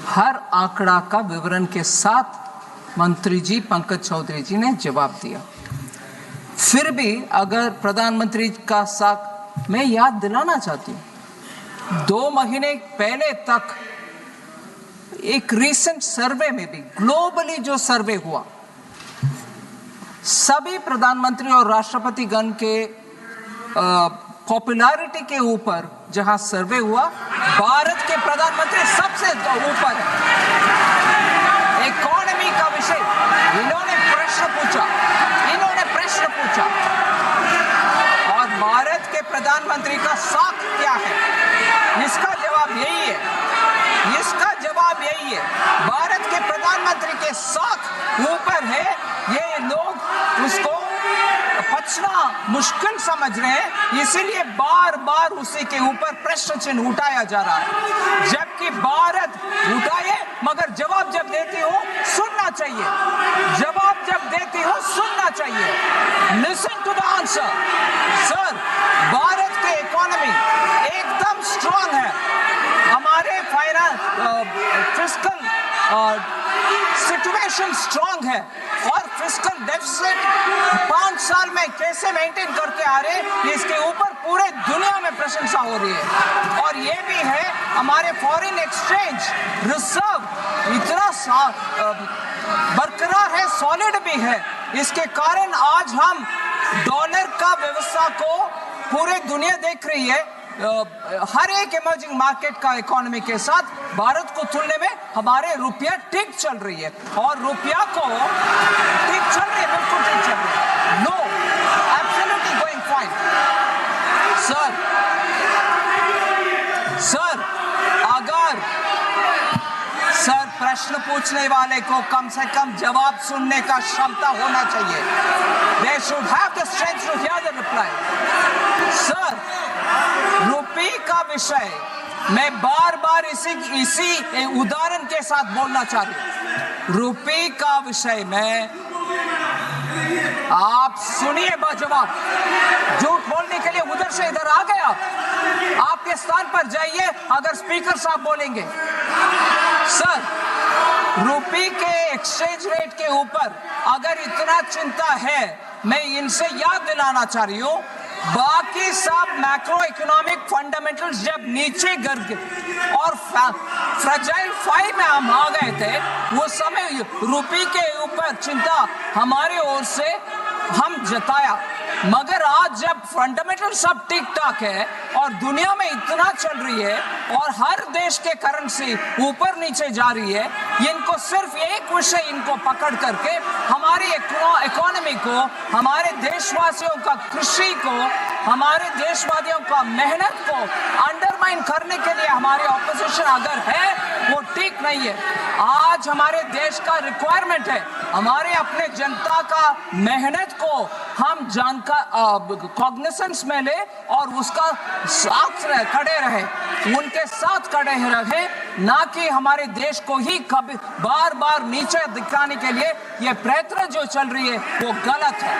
हर आंकड़ा का विवरण के साथ मंत्री जी पंकज चौधरी जी ने जवाब दिया। फिर भी अगर प्रधानमंत्री का साथ मैं याद दिलाना चाहती हूँ, 2 महीने पहले तक एक रीसेंट सर्वे में भी, ग्लोबली जो सर्वे हुआ, सभी प्रधानमंत्री और राष्ट्रपति गण के पॉपुलैरिटी के ऊपर जहां सर्वे हुआ, भारत के प्रधानमंत्री सबसे ऊपर है। इकोनॉमी का विषय इन्होंने प्रश्न पूछा और भारत के प्रधानमंत्री का साख क्या है, इसका जवाब यही है। भारत के प्रधानमंत्री के साख ऊपर है। ये लोग उसको पचना मुश्किल समझ रहे हैं, इसीलिए बार बार उसी के ऊपर प्रश्न चिन्ह उठाया जा रहा है। जबकि भारत उठाए मगर जवाब जब देती हो सुनना चाहिए। Listen to the answer. Sir, Bharat के इकोनॉमी एकदम स्ट्रांग है। हमारे फिस्कल सिचुएशन स्ट्रांग है और फिस्कल डेफिसिट 5 साल में कैसे मेंटेन करके आ रहे, इसके ऊपर पूरे दुनिया में प्रशंसा हो रही है। और ये भी है, हमारे फॉरेन एक्सचेंज रिजर्व इतना बरकरार है, सॉलिड भी है। इसके कारण आज हम डॉलर का व्यवस्था को पूरे दुनिया देख रही है। हर एक इमर्जिंग मार्केट का इकोनॉमी के साथ भारत को तुलने में हमारे रुपया ठीक चल रही है और रुपया को ठीक चल रही है, बिल्कुल ठीक चल रही है। No, absolutely going fine. Sir, प्रश्न पूछने वाले को कम से कम जवाब सुनने का क्षमता होना चाहिए। They should have the strength to hear the reply. Sir, रुपये का विषय मैं बार बार इसी उदाहरण के साथ बोलना चाह रही हूँ। रुपये का विषय में आप सुनिए जवाब। झूठ बोलने के लिए उधर से इधर आ गए आपके स्थान पर जाइए अगर स्पीकर साहब बोलेंगे। सर, रुपये के एक्सचेंज रेट के ऊपर अगर इतना चिंता है, मैं इनसे याद दिलाना चाह रही हूँ, बाकी सब मैक्रो इकोनॉमिक फंडामेंटल्स जब नीचे गिर गए और फ्रेजाइल 5 में हम आ गए थे, वो समय रुपये के ऊपर चिंता हमारे ओर से हम जताया। मगर आज जब फंडामेंटल सब ठीक ठाक है और दुनिया में इतना चल रही है और हर देश के करेंसी ऊपर नीचे जा रही है, इनको सिर्फ एक विषय इनको पकड़ करके हमारी इकोनॉमी को, हमारे देशवासियों का कृषि को, हमारे देशवासियों का मेहनत को अंडरमाइन करने के लिए हमारी ऑपोजिशन अगर है, वो ठीक नहीं है। आज हमारे देश का रिक्वायरमेंट है, हमारे अपने जनता का मेहनत को हम कॉग्निसेंस में ले और उसका साथ खड़े रहे, उनके साथ खड़े रहे, ना कि हमारे देश को ही कभी बार बार नीचे दिखाने के लिए ये प्रयत्न जो चल रही है वो गलत है।